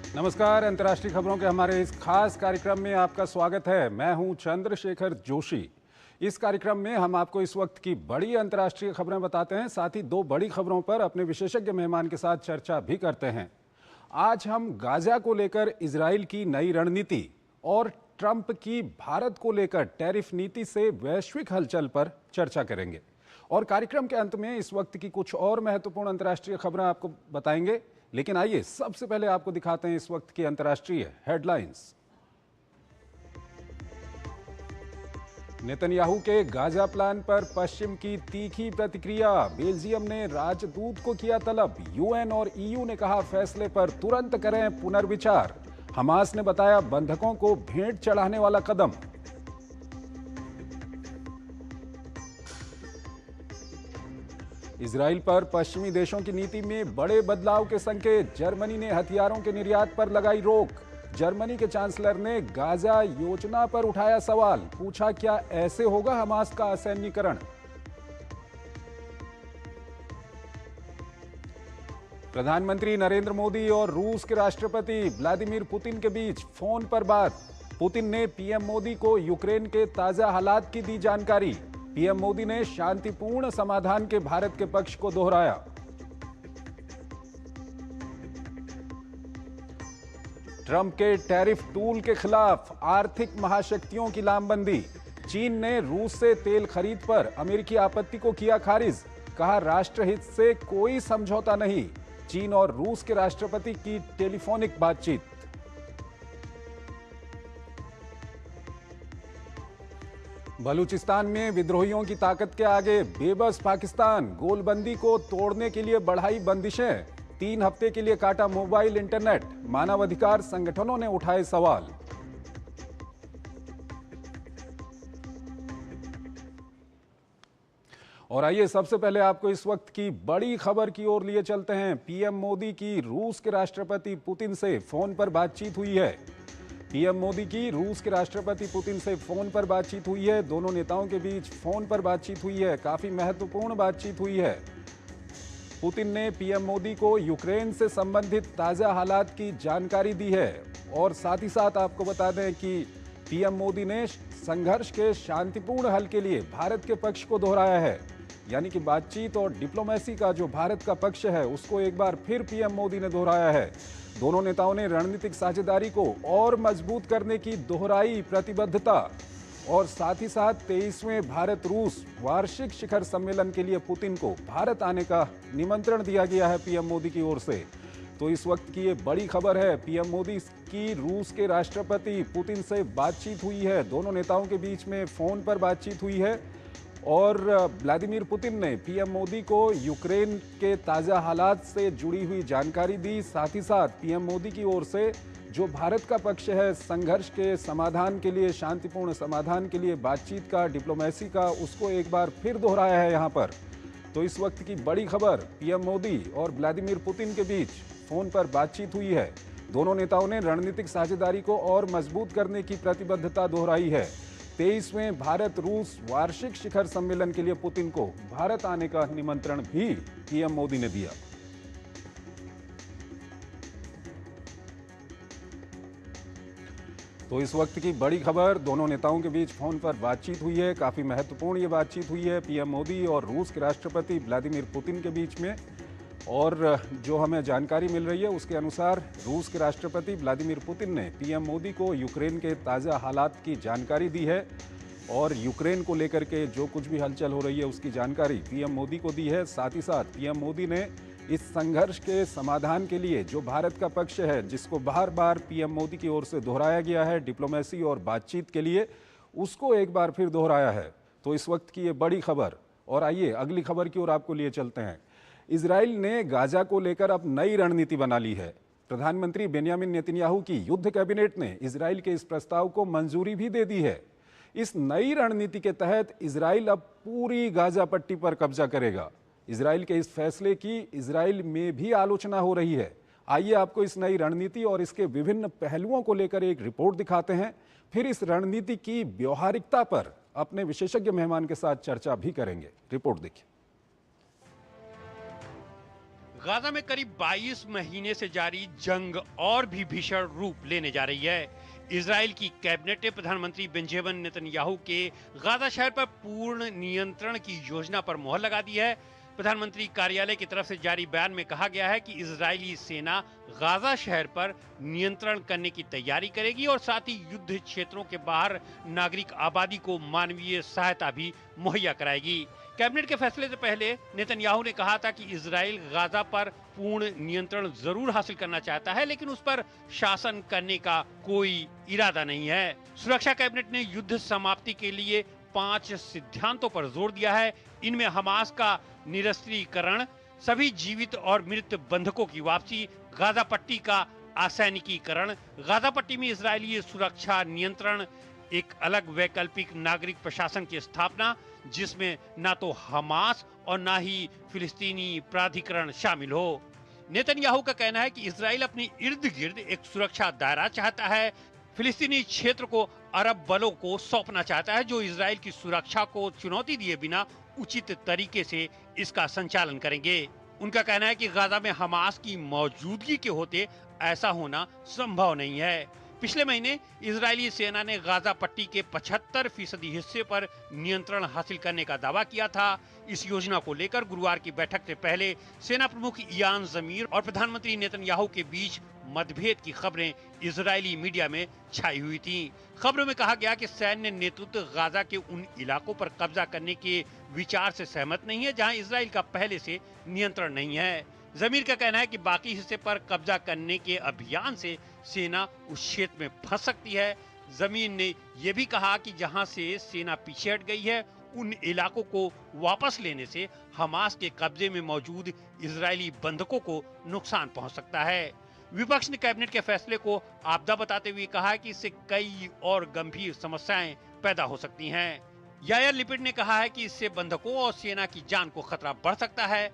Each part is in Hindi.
नमस्कार। अंतर्राष्ट्रीय खबरों के हमारे इस खास कार्यक्रम में आपका स्वागत है। मैं हूं चंद्रशेखर जोशी। इस कार्यक्रम में हम आपको इस वक्त की बड़ी अंतर्राष्ट्रीय खबरें बताते हैं, साथ ही दो बड़ी खबरों पर अपने विशेषज्ञ मेहमान के साथ चर्चा भी करते हैं। आज हम गाजा को लेकर इजराइल की नई रणनीति और ट्रंप की भारत को लेकर टैरिफ नीति से वैश्विक हलचल पर चर्चा करेंगे और कार्यक्रम के अंत में इस वक्त की कुछ और महत्वपूर्ण अंतर्राष्ट्रीय खबरें आपको बताएंगे। लेकिन आइए सबसे पहले आपको दिखाते हैं इस वक्त की अंतर्राष्ट्रीय हेडलाइंस। नेतन्याहू के गाजा प्लान पर पश्चिम की तीखी प्रतिक्रिया। बेल्जियम ने राजदूत को किया तलब। यूएन और ईयू ने कहा फैसले पर तुरंत करें पुनर्विचार। हमास ने बताया बंधकों को भेंट चढ़ाने वाला कदम। इजराइल पर पश्चिमी देशों की नीति में बड़े बदलाव के संकेत। जर्मनी ने हथियारों के निर्यात पर लगाई रोक। जर्मनी के चांसलर ने गाजा योजना पर उठाया सवाल। पूछा क्या ऐसे होगा हमास का असैन्यीकरण। प्रधानमंत्री नरेंद्र मोदी और रूस के राष्ट्रपति व्लादिमीर पुतिन के बीच फोन पर बात। पुतिन ने पीएम मोदी को यूक्रेन के ताजा हालात की दी जानकारी। पीएम मोदी ने शांतिपूर्ण समाधान के भारत के पक्ष को दोहराया। ट्रंप के टैरिफ टूल के खिलाफ आर्थिक महाशक्तियों की लामबंदी। चीन ने रूस से तेल खरीद पर अमेरिकी आपत्ति को किया खारिज। कहा राष्ट्रहित से कोई समझौता नहीं। चीन और रूस के राष्ट्रपति की टेलीफोनिक बातचीत। बलूचिस्तान में विद्रोहियों की ताकत के आगे बेबस पाकिस्तान। गोलबंदी को तोड़ने के लिए बढ़ाई बंदिशें। 3 हफ्ते के लिए काटा मोबाइल इंटरनेट। मानवाधिकार संगठनों ने उठाए सवाल। और आइए सबसे पहले आपको इस वक्त की बड़ी खबर की ओर लिए चलते हैं। पीएम मोदी की रूस के राष्ट्रपति पुतिन से फोन पर बातचीत हुई है। पीएम मोदी की रूस के राष्ट्रपति पुतिन से फोन पर बातचीत हुई है। दोनों नेताओं के बीच फोन पर बातचीत हुई है। काफी महत्वपूर्ण बातचीत हुई है। पुतिन ने पीएम मोदी को यूक्रेन से संबंधित ताजा हालात की जानकारी दी है और साथ ही साथ आपको बता दें कि पीएम मोदी ने संघर्ष के शांतिपूर्ण हल के लिए भारत के पक्ष को दोहराया है। यानी कि बातचीत और डिप्लोमेसी का जो भारत का पक्ष है उसको एक बार फिर पीएम मोदी ने दोहराया है। दोनों नेताओं ने रणनीतिक साझेदारी को और मजबूत करने की दोहराई प्रतिबद्धता और साथ ही साथ 23वें भारत रूस वार्षिक शिखर सम्मेलन के लिए पुतिन को भारत आने का निमंत्रण दिया गया है पीएम मोदी की ओर से। तो इस वक्त की ये बड़ी खबर है। पीएम मोदी की रूस के राष्ट्रपति पुतिन से बातचीत हुई है। दोनों नेताओं के बीच में फोन पर बातचीत हुई है और व्लादिमीर पुतिन ने पीएम मोदी को यूक्रेन के ताज़ा हालात से जुड़ी हुई जानकारी दी। साथ ही साथ पीएम मोदी की ओर से जो भारत का पक्ष है संघर्ष के समाधान के लिए, शांतिपूर्ण समाधान के लिए बातचीत का, डिप्लोमेसी का, उसको एक बार फिर दोहराया है यहाँ पर। तो इस वक्त की बड़ी खबर, पीएम मोदी और व्लादिमीर पुतिन के बीच फोन पर बातचीत हुई है। दोनों नेताओं ने रणनीतिक साझेदारी को और मजबूत करने की प्रतिबद्धता दोहराई है। 23वें भारत रूस वार्षिक शिखर सम्मेलन के लिए पुतिन को भारत आने का निमंत्रण भी पीएम मोदी ने दिया। तो इस वक्त की बड़ी खबर, दोनों नेताओं के बीच फोन पर बातचीत हुई है। काफी महत्वपूर्ण ये बातचीत हुई है पीएम मोदी और रूस के राष्ट्रपति व्लादिमीर पुतिन के बीच में। और जो हमें जानकारी मिल रही है उसके अनुसार रूस के राष्ट्रपति व्लादिमीर पुतिन ने पीएम मोदी को यूक्रेन के ताज़ा हालात की जानकारी दी है और यूक्रेन को लेकर के जो कुछ भी हलचल हो रही है उसकी जानकारी पीएम मोदी को दी है। साथ ही साथ पीएम मोदी ने इस संघर्ष के समाधान के लिए जो भारत का पक्ष है, जिसको बार बार पीएम मोदी की ओर से दोहराया गया है डिप्लोमेसी और बातचीत के लिए, उसको एक बार फिर दोहराया है। तो इस वक्त की ये बड़ी खबर। और आइए अगली खबर की ओर आपको लिए चलते हैं। इजराइल ने गाजा को लेकर अब नई रणनीति बना ली है। प्रधानमंत्री बेंयामिन नेतन्याहू की युद्ध कैबिनेट ने इजराइल के इस प्रस्ताव को मंजूरी भी दे दी है। इस नई रणनीति के तहत इजराइल अब पूरी गाजा पट्टी पर कब्जा करेगा। इजराइल के इस फैसले की इजराइल में भी आलोचना हो रही है। आइए आपको इस नई रणनीति और इसके विभिन्न पहलुओं को लेकर एक रिपोर्ट दिखाते हैं। फिर इस रणनीति की व्यावहारिकता पर अपने विशेषज्ञ मेहमान के साथ चर्चा भी करेंगे। रिपोर्ट देखिए। गाजा में करीब 22 महीने से जारी जंग और भी भीषण रूप लेने जा रही है। इजराइल की कैबिनेट ने प्रधानमंत्री बेंजामिन नेतन्याहू के गाजा शहर पर पूर्ण नियंत्रण की योजना पर मुहर लगा दी है। प्रधानमंत्री कार्यालय की तरफ से जारी बयान में कहा गया है कि इजरायली सेना गाजा शहर पर नियंत्रण करने की तैयारी करेगी और साथ ही युद्ध क्षेत्रों के बाहर नागरिक आबादी को मानवीय सहायता भी मुहैया कराएगी। कैबिनेट के फैसले से पहले नेतन्याहू ने कहा था कि इजराइल गाजा पर पूर्ण नियंत्रण जरूर हासिल करना चाहता है, लेकिन उस पर शासन करने का कोई इरादा नहीं है। सुरक्षा कैबिनेट ने युद्ध समाप्ति के लिए 5 सिद्धांतों पर जोर दिया है। इनमें हमास का निरस्त्रीकरण, सभी जीवित और मृत बंधकों की वापसी, गाजा पट्टी का असैनिकीकरण, गाजा पट्टी में इजरायली सुरक्षा नियंत्रण, एक अलग वैकल्पिक नागरिक प्रशासन की स्थापना जिसमें ना तो हमास और ना ही फिलिस्तीनी प्राधिकरण शामिल हो। नेतन्याहू का कहना है कि इजराइल अपने इर्द गिर्द एक सुरक्षा दायरा चाहता है। फिलिस्तीनी क्षेत्र को अरब बलों को सौंपना चाहता है जो इजराइल की सुरक्षा को चुनौती दिए बिना उचित तरीके से इसका संचालन करेंगे। उनका कहना है कि गाजा में हमास की मौजूदगी के होते ऐसा होना संभव नहीं है। पिछले महीने इजरायली सेना ने गाजा पट्टी के 75% हिस्से पर नियंत्रण हासिल करने का दावा किया था। इस योजना को लेकर गुरुवार की बैठक से पहले सेना प्रमुख इयान जमीर और प्रधानमंत्री नेतन्याहू के बीच मतभेद की खबरें इजरायली मीडिया में छाई हुई थी। खबरों में कहा गया कि सैन्य नेतृत्व गाजा के उन इलाकों पर कब्जा करने के विचार से सहमत नहीं है जहां इजराइल का पहले से नियंत्रण नहीं है। जमीर का कहना है कि बाकी हिस्से पर कब्जा करने के अभियान से सेना उस क्षेत्र में फंस सकती है। जमीर ने यह भी कहा कि जहां से सेना पीछे हट गई है उन इलाकों को वापस लेने से हमास के कब्जे में मौजूद इजरायली बंधकों को नुकसान पहुंच सकता है। विपक्ष ने कैबिनेट के फैसले को आपदा बताते हुए कहा कि इससे कई और गंभीर समस्याएं पैदा हो सकती हैं। यायर लिपिड ने कहा है कि इससे बंधकों और सेना की जान को खतरा बढ़ सकता है।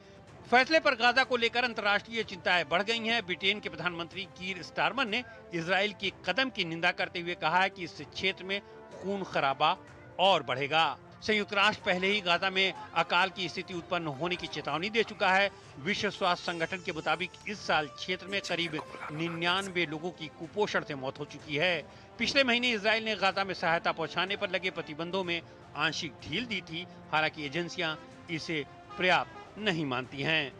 फैसले पर गाजा को लेकर अंतर्राष्ट्रीय चिंताएं बढ़ गई हैं। ब्रिटेन के प्रधानमंत्री कीर स्टारमर ने इजराइल के कदम की निंदा करते हुए कहा है कि इस क्षेत्र में खून खराबा और बढ़ेगा। संयुक्त राष्ट्र पहले ही गाजा में अकाल की स्थिति उत्पन्न होने की चेतावनी दे चुका है। विश्व स्वास्थ्य संगठन के मुताबिक इस साल क्षेत्र में करीब 99 लोगों की कुपोषण से मौत हो चुकी है। पिछले महीने इजराइल ने गाजा में सहायता पहुंचाने पर लगे प्रतिबंधों में आंशिक ढील दी थी। हालांकि एजेंसियां इसे पर्याप्त नहीं मानती हैं।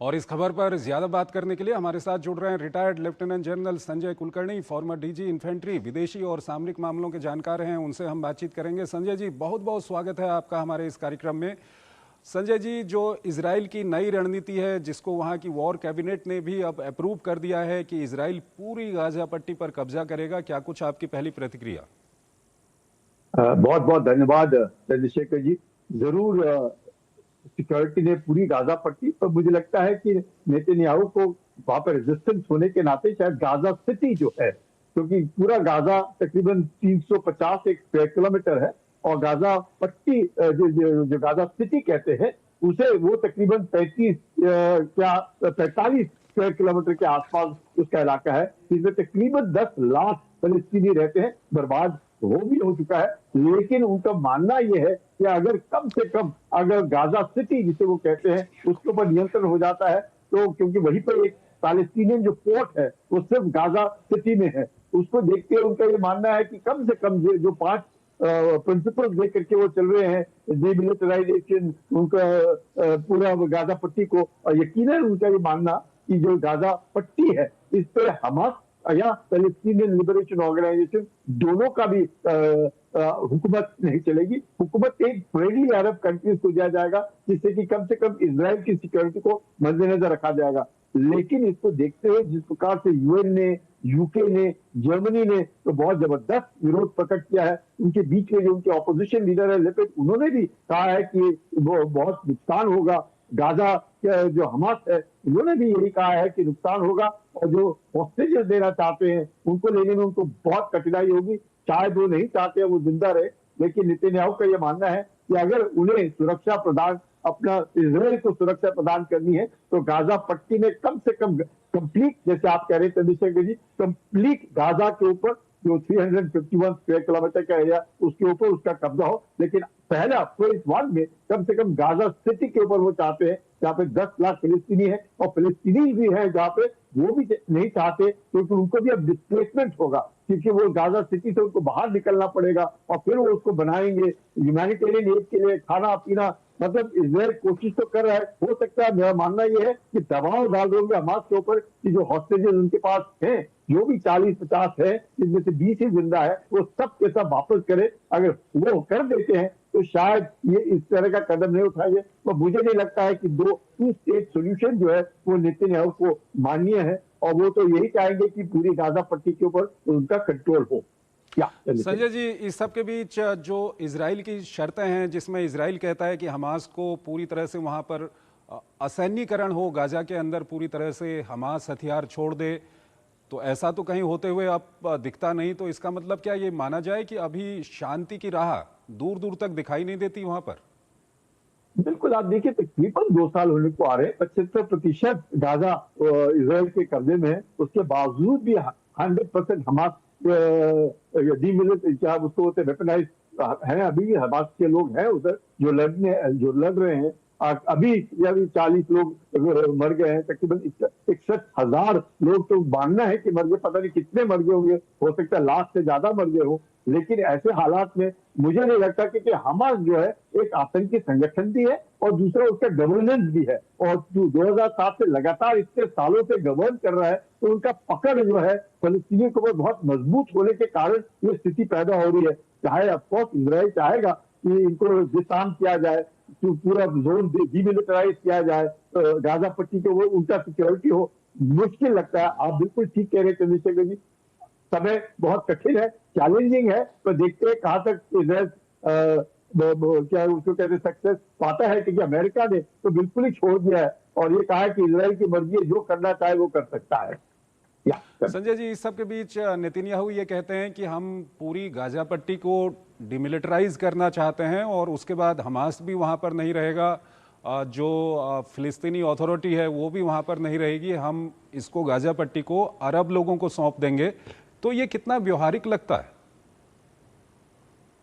और इस खबर पर ज्यादा बात करने के लिए हमारे साथ जुड़ रहे हैं retired lieutenant general Sanjay Kulkarni, former DG infantry, विदेशी और सामरिक मामलों के जानकार हैं। उनसे हम बातचीत करेंगे। संजय जी, बहुत बहुत स्वागत है आपका हमारे इस कार्यक्रम में। संजय जी, जो इजराइल की नई रणनीति है जिसको वहां की वॉर कैबिनेट ने भी अब अप्रूव कर दिया है कि इजराइल पूरी गाजा पट्टी पर कब्जा करेगा, क्या कुछ आपकी पहली प्रतिक्रिया? बहुत बहुत धन्यवाद चंद्रशेखर जी। जरूर सिक्योरिटी ने पूरी गाजा पट्टी पर, मुझे लगता है कि नेतन्याहू को वहां पर रेजिस्टेंस होने के नाते शायद गाजा सिटी जो है, क्योंकि पूरा गाजा तकरीबन 350 स्क्वायर किलोमीटर है और गाजा पट्टी जो गाजा सिटी कहते हैं उसे वो तकरीबन 45 स्क्वायर किलोमीटर के आसपास उसका इलाका है। इसमें तकरीबन 10 लाख फलस्तीनी रहते हैं। बर्बाद वो भी हो चुका है, लेकिन उनका मानना यह है कि अगर कम से कम अगर गाजा सिटी जिसे वो कहते हैं उसके ऊपर नियंत्रण हो जाता है तो, क्योंकि वहीं पर एक पैलेस्टीनियन जो पोर्ट है वो सिर्फ गाजा सिटी में है, उसको देखते हुए उनका ये मानना है कि कम से कम जो 5 प्रिंसिपल्स लेकर के वो चल रहे हैं, डिमिलिटराइजेशन, उनका पूरा गाजा पट्टी को, यकीनन उनका ये मानना कि जो गाजा पट्टी है इस पर हमास या पैलेस्टीनियन लिबरेशन ऑर्गेनाइजेशन दोनों का भी हुकूमत नहीं चलेगी। हुकूमत एक फ्रेंडली अरब कंट्रीज को दिया जाएगा जिससे कि कम से कम इजराइल की सिक्योरिटी को मद्देनजर रखा जाएगा। लेकिन इसको देखते हुए जिस प्रकार से यूएन ने, यूके ने, जर्मनी ने तो बहुत जबरदस्त विरोध प्रकट किया है, उनके बीच में जो उनके ऑपोजिशन लीडर है लिपिड, उन्होंने भी कहा है कि वो बहुत नुकसान होगा। गाजा जो हमास है उन्होंने भी यही कहा है कि नुकसान होगा और जो हॉस्टेजेस देना चाहते हैं उनको लेने में उनको बहुत कठिनाई होगी। शायद वो नहीं चाहते हैं वो जिंदा रहे, लेकिन नेतन्याहू का यह मानना है कि अगर उन्हें सुरक्षा प्रदान, अपना इजराइल को सुरक्षा प्रदान करनी है तो गाजा पट्टी में कम से कम कंप्लीट, जैसे आप कह रहे थे चंद्रशेखर जी, कंप्लीट गाजा के ऊपर जो 351 स्क्वायर किलोमीटर का एरिया उसके ऊपर उसका कब्जा हो, लेकिन पहला फेज 1 में कम से कम गाजा सिटी के ऊपर वो चाहते हैं, जहाँ पे 10 लाख फिलिस्तीनी है और फिलिस्तीनी भी है जहाँ पे, वो भी नहीं चाहते क्योंकि उनको भी अब डिस्प्लेसमेंट होगा, क्योंकि वो गाजा सिटी से उनको बाहर निकलना पड़ेगा और फिर वो उसको बनाएंगे ह्यूमैनिटेरियन एड के लिए, खाना पीना, मतलब इजराइल कोशिश तो कर रहा है। हो सकता है, मेरा मानना यह है कि दबाव डाल देंगे हमास के ऊपर कि जो हॉस्टेजेस उनके पास हैं, जो भी 40-50 है, जिनमें से 20 ही जिंदा है, वो सब के सब वापस करे। अगर वो कर देते हैं तो शायद ये इस तरह का कदम नहीं उठाएंगे। तो मुझे नहीं लगता है कि टू स्टेट सोल्यूशन जो है वो नेतन्याहू को मान्य है, और वो तो यही चाहेंगे कि पूरी गाजा पट्टी के ऊपर उनका कंट्रोल हो। संजय जी, इस सब के बीच जो इजराइल की शर्तें हैं, जिसमें इजराइल कहता है कि हमास को पूरी तरह से वहां पर असैन्यीकरण हो, गाजा के अंदर पूरी तरह से हमास हथियार छोड़ दे, तो ऐसा तो कहीं होते हुए अब दिखता नहीं। तो इसका मतलब क्या ये माना जाए कि अभी शांति की राह दूर दूर तक दिखाई नहीं देती वहां पर? बिल्कुल, आप देखिए तकरीबन 2 साल होने को आ रहे हैं, 75% गाजा इजराइल के कब्जे में है, उसके बावजूद भी 100% हमास चाहे उसको होते वेपनाइज है, अभी हमास के लोग हैं उधर जो लड़ रहे हैं। अभी 40 लोग मर गए हैं, तकरीबन 61,000 लोग तो मानना है कि मर गए, पता नहीं कितने मर गए होंगे, हो सकता है लाख से ज्यादा मर गए हो। लेकिन ऐसे हालात में मुझे नहीं लगता कि हमास जो है एक आतंकी संगठन भी है और दूसरा उसका गवर्नेंस भी है, और जो 2007 से लगातार इतने सालों से गवर्न कर रहा है, तो उनका पकड़ जो है फलस्तीनियों के ऊपर बहुत मजबूत होने के कारण ये स्थिति पैदा हो रही है। चाहे ऑफकोर्स इजराइल चाहेगा कि इनको डिसआर्म किया जाए, पूरा जोन डीमिलिटराइज किया जाए, गाजा पट्टी के वो उनका सिक्योरिटी हो, मुश्किल लगता है। आप बिल्कुल ठीक कह रहे हैं चंद्रशेखर जी, समय बहुत कठिन है, चैलेंजिंग है, तो देखते हैं कहां तक इजराइल क्या उसको कहते हैं सक्सेस पाता है। क्योंकि अमेरिका ने तो बिल्कुल ही छोड़ दिया है और ये कहा है कि इजराइल की मर्जी है, जो करना चाहे वो कर सकता है। संजय जी, इस सब के बीच नेतन्याहू ये कहते हैं कि हम पूरी गाजा पट्टी को डिमिलिटराइज करना चाहते हैं और उसके बाद हमास भी वहां पर नहीं रहेगा, जो फिलिस्तीनी अथॉरिटी है वो भी वहां पर नहीं रहेगी, हम इसको गाजा पट्टी को अरब लोगों को सौंप देंगे। तो ये कितना व्यवहारिक लगता है?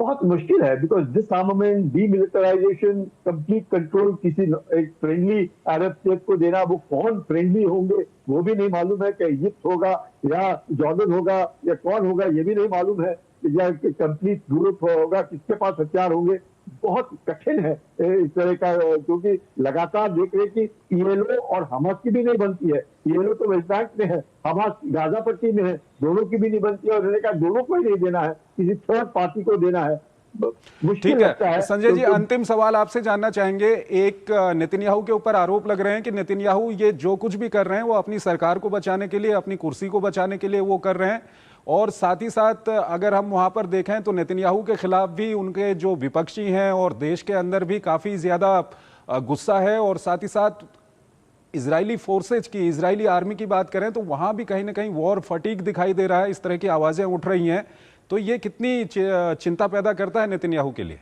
बहुत मुश्किल है, बिकॉज डिसआर्मामेंट, डीमिलिटराइजेशन, कंप्लीट कंट्रोल किसी एक फ्रेंडली अरब स्टेट को देना, वो कौन फ्रेंडली होंगे वो भी नहीं मालूम है, कि इजिप्ट होगा या जॉर्डन होगा या कौन होगा ये भी नहीं मालूम है, या कंप्लीट यूरोप होगा, किसके पास हथियार होंगे। बहुत कठिन है इस तरह का, क्योंकि लगातार देख रहे कि पीएलओ और हमास की भी नहीं बनती है। पीएलओ तो वेस्ट बैंक में है, हमास गाजा पट्टी में है, दोनों की भी नहीं बनती है, और उन्होंने कहा दोनों को ही नहीं देना है, किसी थर्ड पार्टी को देना है। ठीक है संजय जी, अंतिम सवाल आपसे जानना चाहेंगे। एक नेतन्याहू के ऊपर आरोप लग रहे हैं कि नेतन्याहू ये जो कुछ भी कर रहे हैं वो अपनी सरकार को बचाने के लिए, अपनी कुर्सी को बचाने के लिए वो कर रहे हैं, और साथ ही साथ अगर हम वहां पर देखें तो नेतन्याहू के खिलाफ भी उनके जो विपक्षी हैं और देश के अंदर भी काफी ज्यादा गुस्सा है, और साथ ही साथ इजरायली फोर्सेज की, इजरायली आर्मी की बात करें तो वहां भी कहीं ना कहीं वॉर फटीग दिखाई दे रहा है, इस तरह की आवाजें उठ रही हैं। तो ये कितनी चिंता पैदा करता है नेतन्याहू के लिए?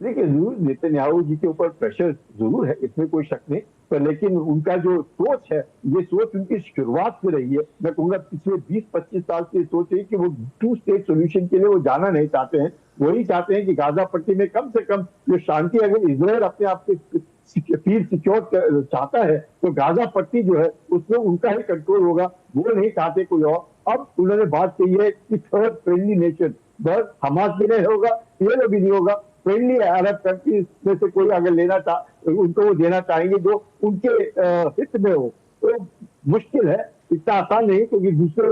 देखिए, जरूर नेतन्याहू जी के ऊपर प्रेशर जरूर है, इसमें कोई शक नहीं, पर लेकिन उनका जो सोच है, ये सोच उनकी शुरुआत से रही है। मैं कहूंगा पिछले 20-25 साल से सोच है कि वो टू स्टेट सोल्यूशन के लिए वो जाना नहीं चाहते हैं। वही चाहते हैं कि गाजा पट्टी में कम से कम जो शांति, अगर इजराइल अपने आप को फील सिक्योर चाहता है तो गाजा पट्टी जो है उसमें उनका ही कंट्रोल होगा, वो नहीं चाहते कोई और। अब उन्होंने बात कही है कि थर्ड फ्रेंडली नेशन, बस हमास भी नहीं होगा, ये भी नहीं होगा, फ्रेंडली अरब कंट्रीज में से कोई अगर लेना उनको वो देना चाहेंगे जो उनके हित में हो। तो मुश्किल है, इतना आसान नहीं, क्योंकि दूसरे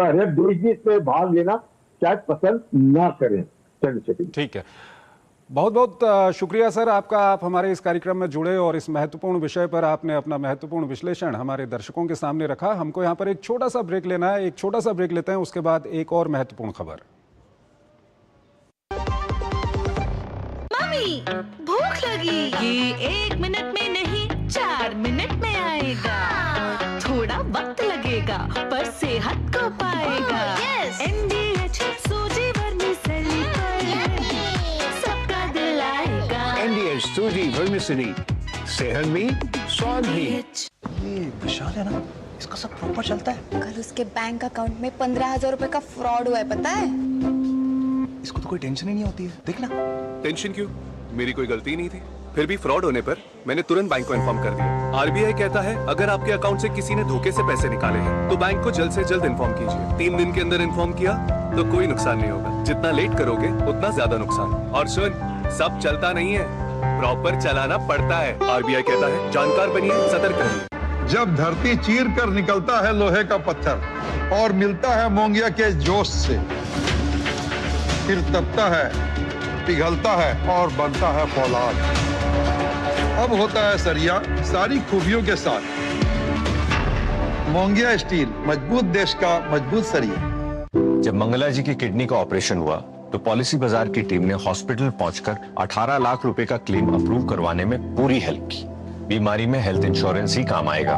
अरब देश भी इसमें भाग लेना शायद पसंद ना करें। ठीक है, बहुत बहुत शुक्रिया सर आपका, आप हमारे इस कार्यक्रम में जुड़े और इस महत्वपूर्ण विषय पर आपने अपना महत्वपूर्ण विश्लेषण हमारे दर्शकों के सामने रखा। हमको यहाँ पर एक छोटा सा ब्रेक लेना है, एक छोटा सा ब्रेक लेते हैं, उसके बाद एक और महत्वपूर्ण खबर। मम्मी, भूख लगी। ये 1 मिनट में नहीं 4 मिनट में आएगा। थोड़ा वक्त लगेगा पर सेहत को पाएगा। NDH सूजी वर्मिसेली पर सबका दिल आएगा। NDH सूजी वर्मिसेली, सेहत भी स्वाद भी। ये विशाल है ना? इसका सब प्रॉपर चलता है। कल उसके बैंक अकाउंट में 15,000 रुपए का फ्रॉड हुआ है, पता है? इसको तो कोई टेंशन ही नहीं होती है, देखना। टेंशन क्यों? मेरी कोई गलती नहीं थी। फिर भी फ्रॉड होने पर मैंने तुरंत बैंक को इन्फॉर्म कर दिया। आरबीआई कहता है अगर आपके अकाउंट से किसी ने धोखे से पैसे निकाले हैं तो बैंक को जल्द से जल्द इन्फॉर्म कीजिए। 3 दिन के अंदर इन्फॉर्म किया तो कोई नुकसान नहीं होगा। जितना लेट करोगे उतना ज्यादा नुकसान। और सुन, सब चलता नहीं है, प्रॉपर चलाना पड़ता है। आरबीआई कहता है जानकार बनिए, सतर्क रहिए। जब धरती चीर कर निकलता है लोहे का पत्थर और मिलता है मोंगिया के जोश से, फिर तपता है, पिघलता है और बनता है फौलाद। अब होता है सरिया सारी खूबियों के साथ। मोंगिया स्टील, मजबूत देश का मजबूत सरिया। जब मंगला जी की किडनी का ऑपरेशन हुआ तो पॉलिसी बाजार की टीम ने हॉस्पिटल पहुंचकर 18 लाख रुपए का क्लेम अप्रूव करवाने में पूरी हेल्प की। बीमारी में हेल्थ इंश्योरेंस ही काम आएगा।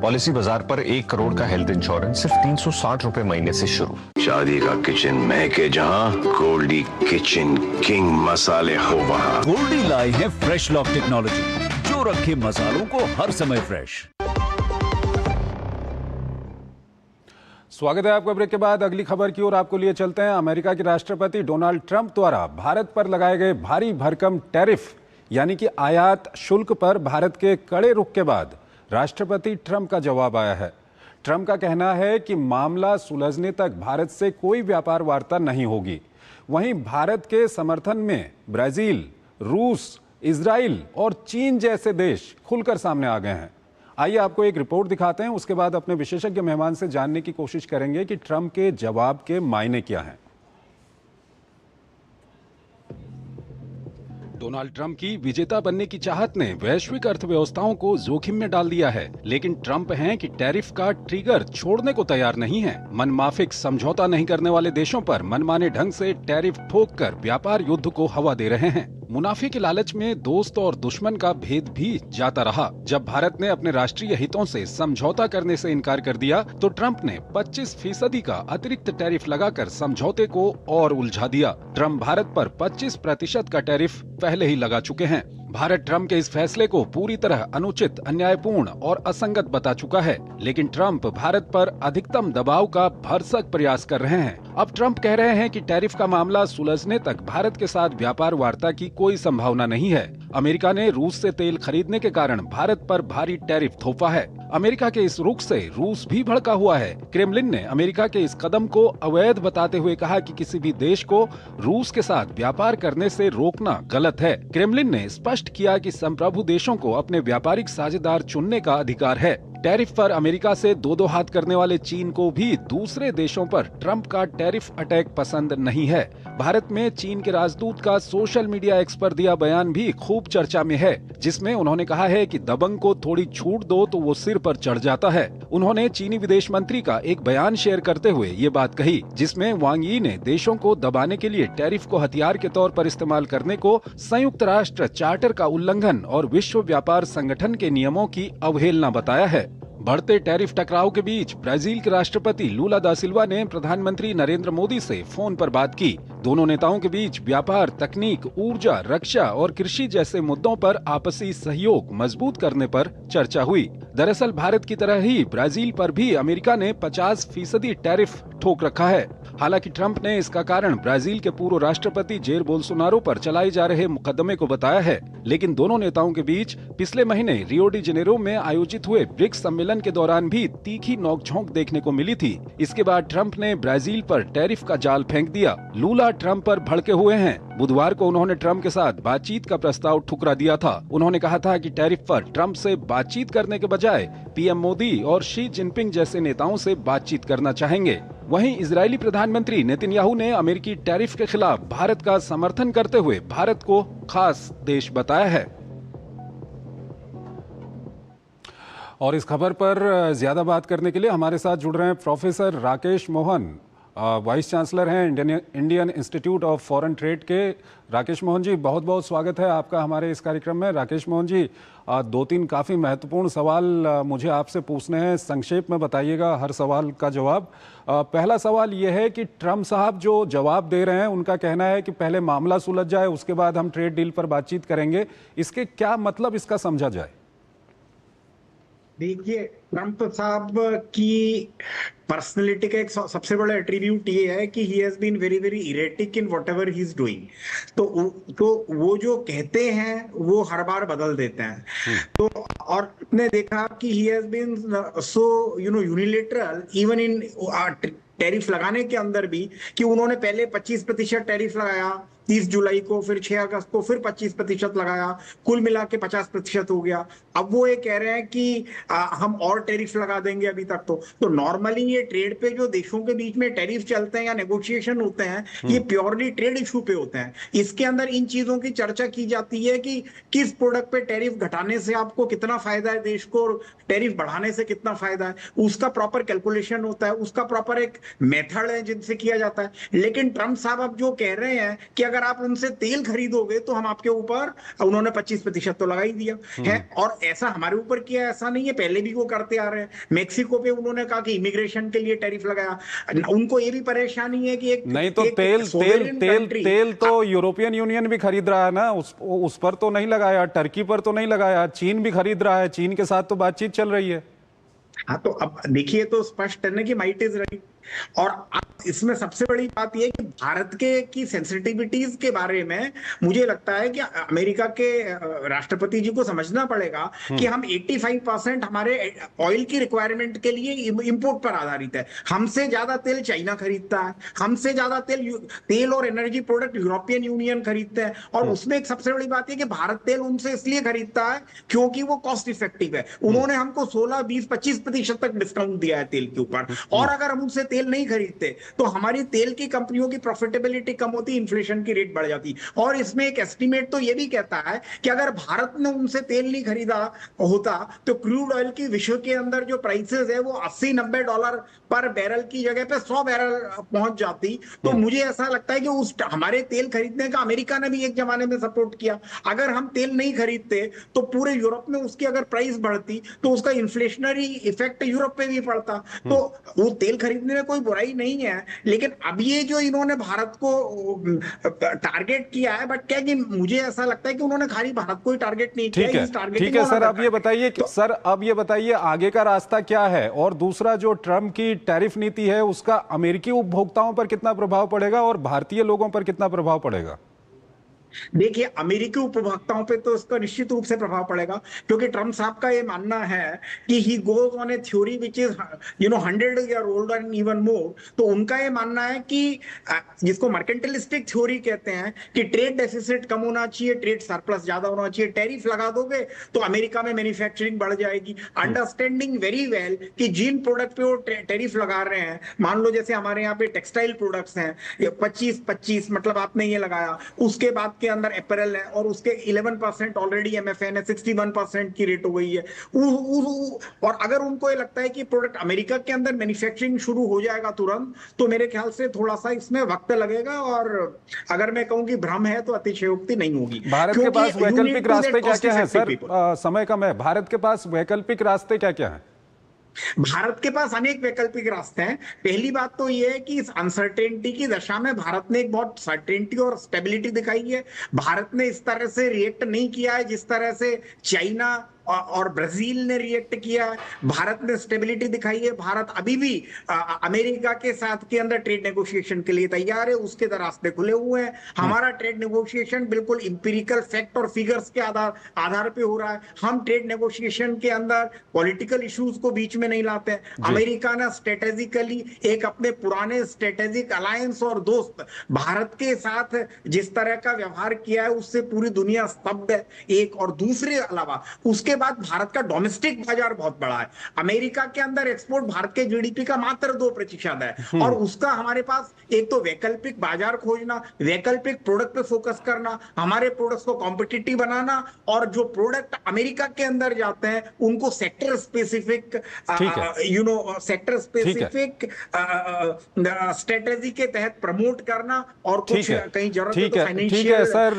पॉलिसी बाजार पर 1 करोड़ का हेल्थ इंश्योरेंस सिर्फ 360 रुपए महीने से शुरू। शादी का किचन महके जहां, गोल्डी किचन किंग मसाले हो वहां। गोल्डी लाई है फ्रेश लॉक टेक्नोलॉजी जो रखे मसालों को हर समय फ्रेश। स्वागत है आपका। ब्रेक के बाद अगली खबर की ओर आपको लिए चलते हैं। अमेरिका के राष्ट्रपति डोनाल्ड ट्रंप द्वारा भारत पर लगाए गए भारी भरकम टैरिफ यानी कि आयात शुल्क पर भारत के कड़े रुख के बाद राष्ट्रपति ट्रंप का जवाब आया है। ट्रंप का कहना है कि मामला सुलझने तक भारत से कोई व्यापार वार्ता नहीं होगी। वहीं भारत के समर्थन में ब्राजील, रूस, इजराइल और चीन जैसे देश खुलकर सामने आ गए हैं। आइए आपको एक रिपोर्ट दिखाते हैं, उसके बाद अपने विशेषज्ञ मेहमान से जानने की कोशिश करेंगे कि ट्रंप के जवाब के मायने क्या हैं। डोनाल्ड ट्रंप की विजेता बनने की चाहत ने वैश्विक अर्थव्यवस्थाओं को जोखिम में डाल दिया है, लेकिन ट्रंप हैं कि टैरिफ का ट्रिगर छोड़ने को तैयार नहीं है। मनमाफिक समझौता नहीं करने वाले देशों पर मनमाने ढंग से टैरिफ ठोककर व्यापार युद्ध को हवा दे रहे हैं। मुनाफे के लालच में दोस्त और दुश्मन का भेद भी जाता रहा। जब भारत ने अपने राष्ट्रीय हितों से समझौता करने से इनकार कर दिया तो ट्रंप ने 25% का अतिरिक्त टैरिफ लगाकर समझौते को और उलझा दिया। ट्रंप भारत पर 25% का टैरिफ पहले ही लगा चुके हैं। भारत ट्रंप के इस फैसले को पूरी तरह अनुचित, अन्यायपूर्ण और असंगत बता चुका है, लेकिन ट्रंप भारत पर अधिकतम दबाव का भरसक प्रयास कर रहे हैं। अब ट्रंप कह रहे हैं कि टैरिफ का मामला सुलझने तक भारत के साथ व्यापार वार्ता की कोई संभावना नहीं है। अमेरिका ने रूस से तेल खरीदने के कारण भारत पर भारी टैरिफ थोपा है। अमेरिका के इस रुख से रूस भी भड़का हुआ है। क्रेमलिन ने अमेरिका के इस कदम को अवैध बताते हुए कहा कि किसी भी देश को रूस के साथ व्यापार करने से रोकना गलत है। क्रेमलिन ने स्पष्ट किया कि संप्रभु देशों को अपने व्यापारिक साझेदार चुनने का अधिकार है। टैरिफ पर अमेरिका से दो हाथ करने वाले चीन को भी दूसरे देशों पर ट्रंप का टैरिफ अटैक पसंद नहीं है। भारत में चीन के राजदूत का सोशल मीडिया एक्स पर दिया बयान भी खूब चर्चा में है, जिसमें उन्होंने कहा है कि दबंग को थोड़ी छूट दो तो वो सिर पर चढ़ जाता है। उन्होंने चीनी विदेश मंत्री का एक बयान शेयर करते हुए ये बात कही, जिसमें वांग यी ने देशों को दबाने के लिए टैरिफ को हथियार के तौर पर इस्तेमाल करने को संयुक्त राष्ट्र चार्टर का उल्लंघन और विश्व व्यापार संगठन के नियमों की अवहेलना बताया है। बढ़ते टैरिफ टकराव के बीच ब्राजील के राष्ट्रपति लूला दा सिल्वा ने प्रधानमंत्री नरेंद्र मोदी से फोन पर बात की। दोनों नेताओं के बीच व्यापार, तकनीक, ऊर्जा, रक्षा और कृषि जैसे मुद्दों पर आपसी सहयोग मजबूत करने पर चर्चा हुई। दरअसल भारत की तरह ही ब्राजील पर भी अमेरिका ने 50% टैरिफ ठोक रखा है। हालांकि ट्रंप ने इसका कारण ब्राजील के पूर्व राष्ट्रपति जेर बोल्सोनारो पर चलाए जा रहे मुकदमे को बताया है, लेकिन दोनों नेताओं के बीच पिछले महीने रियो डी जेनेरो में आयोजित हुए ब्रिक्स सम्मेलन के दौरान भी तीखी नोकझोंक देखने को मिली थी। इसके बाद ट्रंप ने ब्राजील पर टैरिफ का जाल फेंक दिया। लूला ट्रंप पर भड़के हुए हैं। बुधवार को उन्होंने ट्रंप के साथ बातचीत का प्रस्ताव ठुकरा दिया था। उन्होंने कहा था कि टैरिफ पर ट्रंप से बातचीत करने के बजाय पीएम मोदी और शी जिनपिंग जैसे नेताओं से बातचीत करना चाहेंगे। वहीं इजरायली प्रधानमंत्री नेतन्याहू ने अमेरिकी टैरिफ के खिलाफ भारत का समर्थन करते हुए भारत को खास देश बताया है। और इस खबर पर ज्यादा बात करने के लिए हमारे साथ जुड़ रहे हैं professor Rakesh Mohan, vice chancellor हैं Indian Institute of Foreign Trade के। राकेश मोहन जी, बहुत बहुत स्वागत है आपका हमारे इस कार्यक्रम में। राकेश मोहन जी, 2-3 काफ़ी महत्वपूर्ण सवाल मुझे आपसे पूछने हैं, संक्षेप में बताइएगा हर सवाल का जवाब। पहला सवाल ये है कि ट्रंप साहब जो जवाब दे रहे हैं, उनका कहना है कि पहले मामला सुलझ जाए, उसके बाद हम ट्रेड डील पर बातचीत करेंगे। इसके क्या मतलब इसका समझा जाए? देखिए, ट्रंप साहब की पर्सनैलिटी का एक सबसे बड़ा एट्रीब्यूट ये है कि he has been very very erratic in whatever he is doing. तो वो जो कहते हैं वो हर बार बदल देते हैं। तो और आपने देखा कि he has been so unilateral even in tariff लगाने के अंदर भी, कि उन्होंने पहले 25% टैरिफ लगाया 30 जुलाई को, फिर 6 अगस्त को फिर 25% लगाया, कुल मिला के 50% हो गया। अब वो ये कह रहे हैं कि हम और टैरिफ लगा देंगे। अभी तक तो नॉर्मली ये ट्रेड पे जो देशों के बीच में टैरिफ चलते हैं या नेगोशिएशन होते हैं, ये प्योरली ट्रेड इशू पे होते हैं। इसके अंदर इन चीजों की चर्चा की जाती है कि किस प्रोडक्ट पे टैरिफ घटाने से आपको कितना फायदा है देश को, और टैरिफ बढ़ाने से कितना फायदा है, उसका प्रॉपर कैलकुलेशन होता है, उसका प्रॉपर एक मेथड है जिनसे किया जाता है। लेकिन ट्रंप साहब अब जो कह रहे हैं कि अगर आप उनसे तेल खरीदोगे तो हम आपके ऊपर, उन्होंने 25% तो लगा ही दिया है। और ऐसा हमारे ऊपर किया, ऐसा नहीं है, पहले भी वो करते आ रहे हैं। मेक्सिको पे उन्होंने कहा कि इमिग्रेशन के लिए टैरिफ लगाया। उनको ये भी परेशानी है कि नहीं तो तेल तो यूरोपियन यूनियन भी खरीद रहा है ना, उस पर तो नहीं लगाया, टर्की पर तो नहीं लगाया, चीन भी खरीद रहा है, चीन के साथ तो बातचीत चल रही है। हाँ, तो अब देखिए, तो स्पष्ट है ना कि माइट इज राइट। और इसमें सबसे बड़ी बात यह कि भारत के की सेंसिटिविटीज के बारे में मुझे लगता है कि अमेरिका के राष्ट्रपति जी को समझना पड़ेगा कि हम 85% हमारे ऑयल की रिक्वायरमेंट के लिए इंपोर्ट पर आधारित है। हमसे ज्यादा तेल चाइना खरीदता है, हमसे ज्यादा तेल और एनर्जी प्रोडक्ट यूरोपियन यूनियन खरीदते हैं। और उसमें एक सबसे बड़ी बात यह कि भारत तेल उनसे इसलिए खरीदता है क्योंकि वो कॉस्ट इफेक्टिव है। उन्होंने हमको 16, 20, 25% तक डिस्काउंट दिया है तेल के ऊपर। और अगर हम उनसे तेल नहीं खरीदते तो हमारी तेल की कंपनियों की प्रॉफिटेबिलिटी कम होती, इन्फ्लेशन की रेट बढ़ जाती। और इसमें एक एस्टीमेट तो यह भी कहता है कि अगर भारत ने उनसे तेल नहीं खरीदा होता तो क्रूड ऑयल की विश्व के अंदर जो प्राइसेस है वो $80-90 पर बैरल की जगह पे 100 बैरल पहुंच जाती। तो मुझे ऐसा लगता है कि उस हमारे तेल खरीदने का अमेरिका ने भी एक जमाने में सपोर्ट किया। अगर हम तेल नहीं खरीदते तो पूरे यूरोप में उसकी अगर प्राइस बढ़ती तो उसका इन्फ्लेशनरी इफेक्ट यूरोप पे भी पड़ता। तो वो तेल खरीदने में कोई बुराई नहीं है। लेकिन अब ये जो इन्होंने भारत को टारगेट किया है, बट क्या कि मुझे ऐसा लगता है कि उन्होंने खाली भारत को ही टारगेट नहीं किया। ठीक है सर, अब ये बताइए तो, सर अब ये बताइए आगे का रास्ता क्या है, और दूसरा जो ट्रंप की टैरिफ नीति है उसका अमेरिकी उपभोक्ताओं पर कितना प्रभाव पड़ेगा और भारतीय लोगों पर कितना प्रभाव पड़ेगा? देखिए, अमेरिकी उपभोक्ताओं पे तो इसका निश्चित रूप से प्रभाव पड़ेगा, क्योंकि ट्रंप साहब का ये मानना है कि he goes on A theory which is 100 year old and even more. तो उनका ये मानना है कि जिसको मर्केंटलिस्टिक थ्योरी कहते हैं कि ट्रेड डेफिसिट कम होना चाहिए, ट्रेड सरप्लस ज्यादा होना चाहिए। टैरिफ लगा दोगे तो अमेरिका में मैन्युफैक्चरिंग बढ़ जाएगी, अंडरस्टैंडिंग वेरी वेल कि जिन प्रोडक्ट पे वो टैरिफ लगा रहे हैं, मान लो जैसे हमारे यहाँ पे टेक्सटाइल प्रोडक्ट्स हैं, 25 मतलब आपने ये लगाया, उसके बाद के अंदर अपेरल है और उसके 11% ऑलरेडी एमएफएन है, 61% की रेट हो गई है। और अगर उनको ये लगता है कि प्रोडक्ट अमेरिका के अंदर मैन्युफैक्चरिंग शुरू हो जाएगा तुरंत, तो मेरे ख्याल से थोड़ा सा इसमें वक्त लगेगा। और अगर मैं कहूं कि भ्रम है तो अतिशयोक्ति नहीं होगी। भारत के पास वैकल्पिक रास्ते क्या क्या है सर? समय कम है, भारत के पास वैकल्पिक रास्ते क्या क्या है? भारत के पास अनेक वैकल्पिक रास्ते हैं। पहली बात तो यह है कि इस अनसर्टेनिटी की दशा में भारत ने एक बहुत सर्टेनिटी और स्टेबिलिटी दिखाई है। भारत ने इस तरह से रिएक्ट नहीं किया है जिस तरह से चाइना और ब्राजील ने रिएक्ट किया है। भारत ने स्टेबिलिटी दिखाई है। भारत अभी भी अमेरिका के साथ के अंदर ट्रेड नेगोशिएशन के लिए तैयार है, उसके रास्ते खुले हुए हैं। हमारा ट्रेड नेगोशिएशन बिल्कुल इंपिरिकल फैक्ट और फिगर्स के आधार पे हो रहा है। हम ट्रेड नेगोशिएशन के अंदर पॉलिटिकल इश्यूज को बीच में नहीं लाते। अमेरिका ने स्ट्रेटेजिकली एक अपने पुराने स्ट्रेटेजिक अलायंस और दोस्त भारत के साथ जिस तरह का व्यवहार किया है उससे पूरी दुनिया स्तब्ध है, एक। और दूसरे अलावा उसके बाद भारत का डोमेस्टिक बाजार बहुत बड़ा है। अमेरिका के अंदर एक्सपोर्ट भारत के जीडीपी का मात्र 2% है। और उसका हमारे पास एक तो वैकल्पिक बाजार खोजना, वैकल्पिक प्रोडक्ट पे फोकस करना, हमारे प्रोडक्ट्स को कॉम्पिटिटिव बनाना, और जो प्रोडक्ट अमेरिका के अंदर जाते हैं उनको sector specific sector specific strategy के तहत प्रमोट करना, और कुछ कहीं जरूरत है तो फाइनेंशियल। ठीक है सर,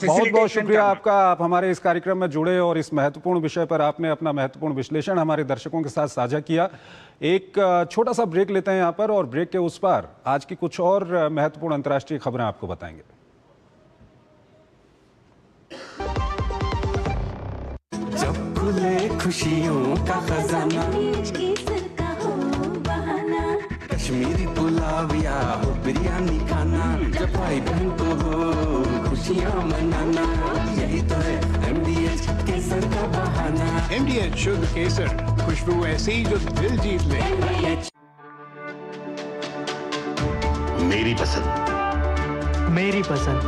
बहुत बहुत शुक्रिया आपका, आप हमारे इस कार्यक्रम में जुड़े और इस महत्वपूर्ण विषय पर आपने अपना महत्वपूर्ण विश्लेषण हमारे दर्शकों के साथ साझा किया। एक छोटा सा ब्रेक लेते हैं यहां पर, और ब्रेक के उस पार आज की कुछ और महत्वपूर्ण अंतर्राष्ट्रीय खबरें आपको बताएंगे। जब खुले खुशियों का खजाना, कश्मीरी पुलाव या हो बिरयानी खाना, जब भाई बहन को हो खुशियाँ मनाना, यही तो है MDH केसर का बहाना। MDH शुद्ध केसर, खुशबू ऐसी जो दिल जीत ले। मेरी पसंद, मेरी पसंद,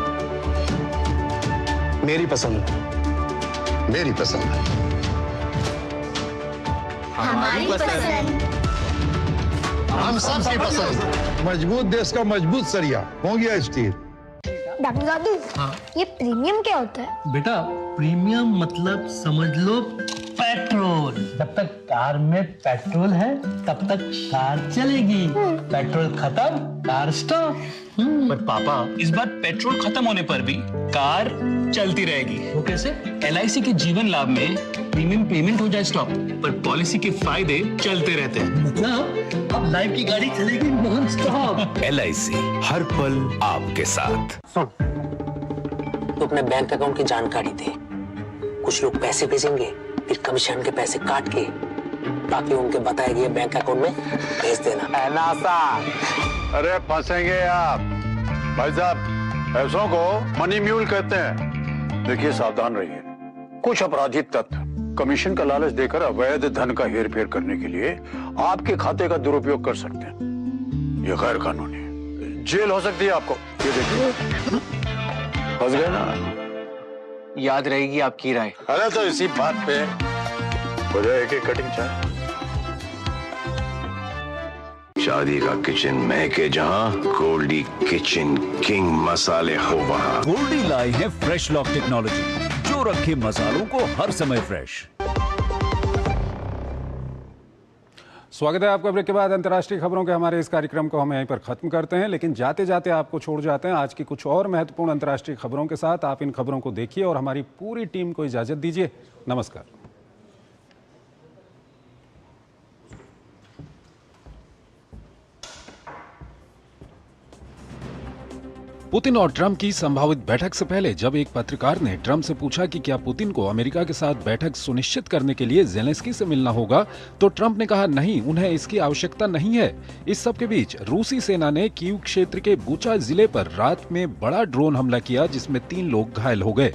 मेरी पसंद, मेरी पसंद, हमारी पसंद, हम सबकी पसंद। मजबूत देश का मजबूत सरिया मोंगिया स्टील। डॉक्टर दादू, ये प्रीमियम क्या होता है? बेटा प्रीमियम मतलब समझ लो पेट्रोल। जब तक कार में पेट्रोल है तब तक कार चलेगी, पेट्रोल खत्म कार स्टॉप। पर पापा इस बार पेट्रोल खत्म होने पर भी कार चलती रहेगी। वो कैसे? LIC के जीवन लाभ में प्रीमियम पेमेंट हो जाए स्टॉप, पर पॉलिसी के फायदे चलते रहते हैं। मतलब अब लाइफ की गाड़ी चलेगी नॉन स्टॉप। LIC हर पल आपके साथ। सुन, तो अपने बैंक अकाउंट की जानकारी दे, कुछ लोग पैसे भेजेंगे, फिर कमीशन के पैसे काट के बाकी उनके बताए गए बैंक अकाउंट में भेज देना। अरे फंसेंगे आप भाई साहब, ऐसों को मनी म्यूल कहते हैं। देखिए सावधान रहिए, कुछ अपराधी तत्व कमीशन का लालच देकर अवैध धन का हेरफेर करने के लिए आपके खाते का दुरुपयोग कर सकते हैं। ये गैर कानूनी है, जेल हो सकती है आपको। ये देखिए फंस गए ना। याद रहेगी आपकी राय। अरे तो इसी बात पे हो जाएगी कटिंग चाय। शादी का किचन महके जहां, गोल्डी किचन किंग मसाले हो वहां। गोल्डी लाई है फ्रेश लॉक टेक्नोलॉजी, जो रखे मसालों को हर समय फ्रेश। स्वागत है आपका। ब्रेक के बाद अंतर्राष्ट्रीय खबरों के हमारे इस कार्यक्रम को हम यहीं पर खत्म करते हैं, लेकिन जाते जाते आपको छोड़ जाते हैं आज की कुछ और महत्वपूर्ण अंतर्राष्ट्रीय खबरों के साथ। आप इन खबरों को देखिए और हमारी पूरी टीम को इजाजत दीजिए। नमस्कार। पुतिन और ट्रंप की संभावित बैठक से पहले जब एक पत्रकार ने ट्रंप से पूछा कि क्या पुतिन को अमेरिका के साथ बैठक सुनिश्चित करने के लिए ज़ेलेंस्की से मिलना होगा, तो ट्रंप ने कहा नहीं, उन्हें इसकी आवश्यकता नहीं है। इस सब के बीच रूसी सेना ने कीव क्षेत्र के बुचा जिले पर रात में बड़ा ड्रोन हमला किया, जिसमें 3 लोग घायल हो गए।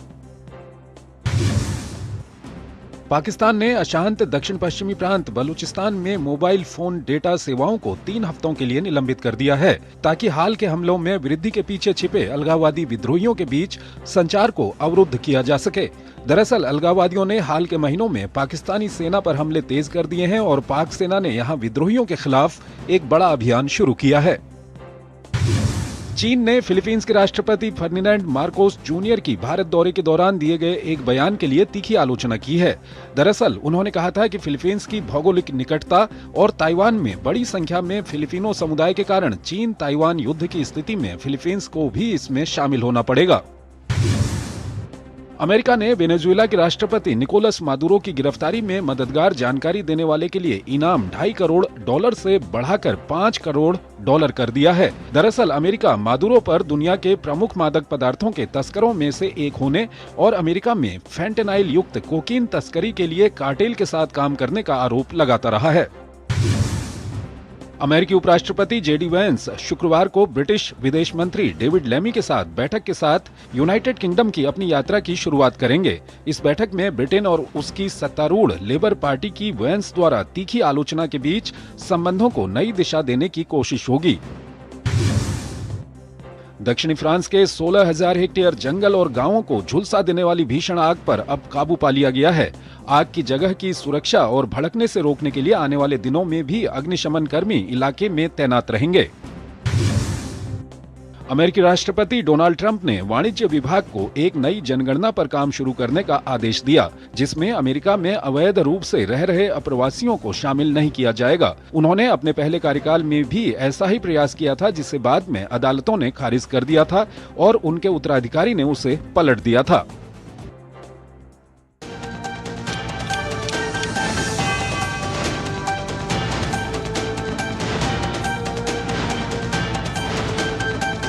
पाकिस्तान ने अशांत दक्षिण पश्चिमी प्रांत बलूचिस्तान में मोबाइल फोन डेटा सेवाओं को 3 हफ्तों के लिए निलंबित कर दिया है, ताकि हाल के हमलों में वृद्धि के पीछे छिपे अलगाववादी विद्रोहियों के बीच संचार को अवरुद्ध किया जा सके। दरअसल अलगाववादियों ने हाल के महीनों में पाकिस्तानी सेना पर हमले तेज कर दिए हैं और पाक सेना ने यहां विद्रोहियों के खिलाफ एक बड़ा अभियान शुरू किया है। चीन ने फिलीपींस के राष्ट्रपति फर्डिनेंड मार्कोस जूनियर की भारत दौरे के दौरान दिए गए एक बयान के लिए तीखी आलोचना की है। दरअसल उन्होंने कहा था कि फिलीपींस की भौगोलिक निकटता और ताइवान में बड़ी संख्या में फिलिपिनो समुदाय के कारण चीन ताइवान युद्ध की स्थिति में फिलीपींस को भी इसमें शामिल होना पड़ेगा। अमेरिका ने वेनेजुएला के राष्ट्रपति निकोलस मादुरो की गिरफ्तारी में मददगार जानकारी देने वाले के लिए इनाम $2.5 करोड़ से बढ़ाकर $5 करोड़ कर दिया है। दरअसल अमेरिका मादुरो पर दुनिया के प्रमुख मादक पदार्थों के तस्करों में से एक होने और अमेरिका में फेंटेनाइल युक्त कोकीन तस्करी के लिए कार्टेल के साथ काम करने का आरोप लगाता रहा है। अमेरिकी उपराष्ट्रपति JD वैंस शुक्रवार को ब्रिटिश विदेश मंत्री डेविड लेमी के साथ बैठक के साथ यूनाइटेड किंगडम की अपनी यात्रा की शुरुआत करेंगे। इस बैठक में ब्रिटेन और उसकी सत्तारूढ़ लेबर पार्टी की वैंस द्वारा तीखी आलोचना के बीच संबंधों को नई दिशा देने की कोशिश होगी। दक्षिणी फ्रांस के 16,000 हेक्टेयर जंगल और गांवों को झुलसा देने वाली भीषण आग पर अब काबू पा लिया गया है। आग की जगह की सुरक्षा और भड़कने से रोकने के लिए आने वाले दिनों में भी अग्निशमन कर्मी इलाके में तैनात रहेंगे। अमेरिकी राष्ट्रपति डोनाल्ड ट्रंप ने वाणिज्य विभाग को एक नई जनगणना पर काम शुरू करने का आदेश दिया, जिसमें अमेरिका में अवैध रूप से रह रहे अप्रवासियों को शामिल नहीं किया जाएगा। उन्होंने अपने पहले कार्यकाल में भी ऐसा ही प्रयास किया था, जिसे बाद में अदालतों ने खारिज कर दिया था और उनके उत्तराधिकारी ने उसे पलट दिया था।